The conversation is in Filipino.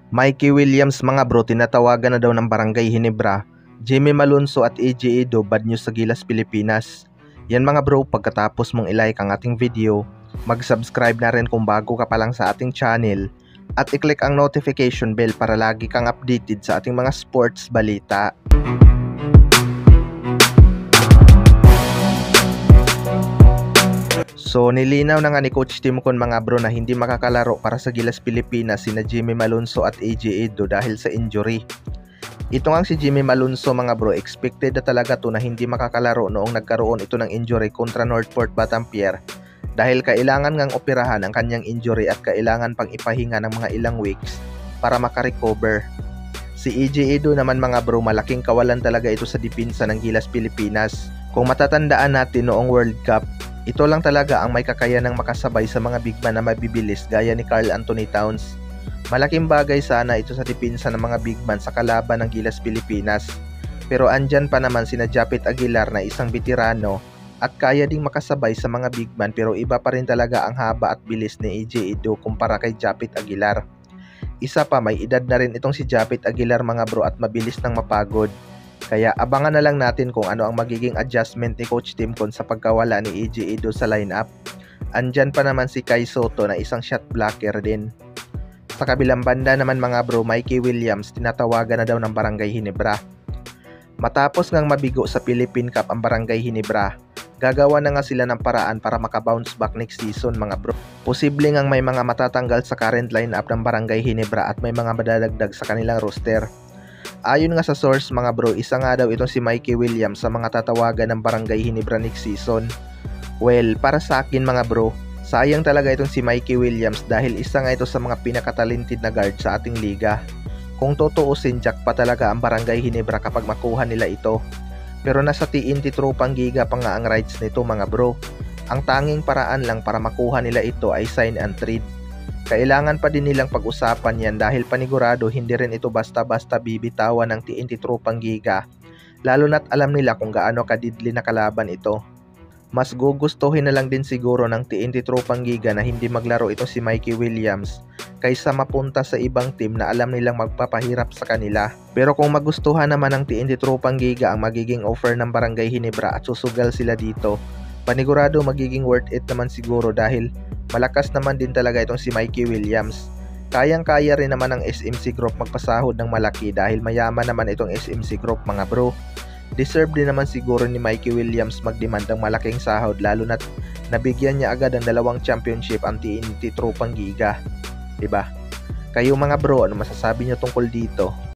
Mikey Williams mga bro, tinatawagan na daw ng Barangay Ginebra. Jimmy Malonzo at AJ Edo, bad news sa Gilas, Pilipinas. Yan mga bro, pagkatapos mong ilike ang ating video, mag-subscribe na rin kung bago ka pa lang sa ating channel at i-click ang notification bell para lagi kang updated sa ating mga sports balita. So nilinaw na nga ni Coach Timcon mga bro na hindi makakalaro para sa Gilas Pilipinas sina Jimmy Malonzo at AJ Edo dahil sa injury. Ito nga si Jimmy Malonzo mga bro, expected na talaga to na hindi makakalaro noong nagkaroon ito ng injury kontra Northport Batampier dahil kailangan ngang operahan ang kanyang injury at kailangan pang ipahinga ng mga ilang weeks para makarecover. Si AJ Edo naman mga bro, malaking kawalan talaga ito sa depensa ng Gilas Pilipinas. Kung matatandaan natin noong World Cup, ito lang talaga ang may kakayanang makasabay sa mga big man na mabibilis gaya ni Karl Anthony Towns. Malaking bagay sana ito sa depensa ng mga big man sa kalaban ng Gilas Pilipinas. Pero andyan pa naman sina Japet Aguilar na isang veterano at kaya ding makasabay sa mga big man, pero iba pa rin talaga ang haba at bilis ni AJ Edo kumpara kay Japet Aguilar. Isa pa, may edad na rin itong si Japet Aguilar mga bro at mabilis nang mapagod. Kaya abangan na lang natin kung ano ang magiging adjustment ni Coach Timcon sa pagkawala ni AJ Edo sa lineup. Andyan pa naman si Kai Soto na isang shot blocker din. Sa kabilang banda naman mga bro, Mikey Williams tinatawagan na daw ng Barangay Ginebra. Matapos ngang mabigo sa Philippine Cup ang Barangay Ginebra, gagawa na nga sila ng paraan para makabounce back next season mga bro. Posible ngang may mga matatanggal sa current lineup ng Barangay Ginebra at may mga madadagdag sa kanilang roster. Ayon nga sa source mga bro, isa nga daw itong si Mikey Williams sa mga tatawagan ng Barangay Ginebra next season. Well, para sa akin mga bro, sayang talaga itong si Mikey Williams dahil isa nga ito sa mga pinakatalented na guard sa ating liga. Kung tutuusin, jackpot talaga ang Barangay Ginebra kapag makuha nila ito. Pero nasa TNT Tropang Giga pa nga ang rights nito mga bro. Ang tanging paraan lang para makuha nila ito ay sign and trade. Kailangan pa din nilang pag-usapan yan dahil panigurado hindi rin ito basta-basta bibitawan ng TNT Tropang Giga, lalo na't alam nila kung gaano kadidli na kalaban ito. Mas gugustuhin na lang din siguro ng TNT Tropang Giga na hindi maglaro ito si Mikey Williams kaysa mapunta sa ibang team na alam nilang magpapahirap sa kanila. Pero kung magustuhan naman ng TNT Tropang Giga ang magiging offer ng Barangay Ginebra at susugal sila dito, panigurado magiging worth it naman siguro dahil malakas naman din talaga itong si Mikey Williams. Kayang-kaya rin naman ng SMC Group magpasahod ng malaki dahil mayaman naman itong SMC Group mga bro. Deserve din naman siguro ni Mikey Williams magdemand ng malaking sahod lalo na't nabigyan niya agad ang 2 championship ang TNT Tropang Giga. Diba? Kayo mga bro, ano masasabi niyo tungkol dito?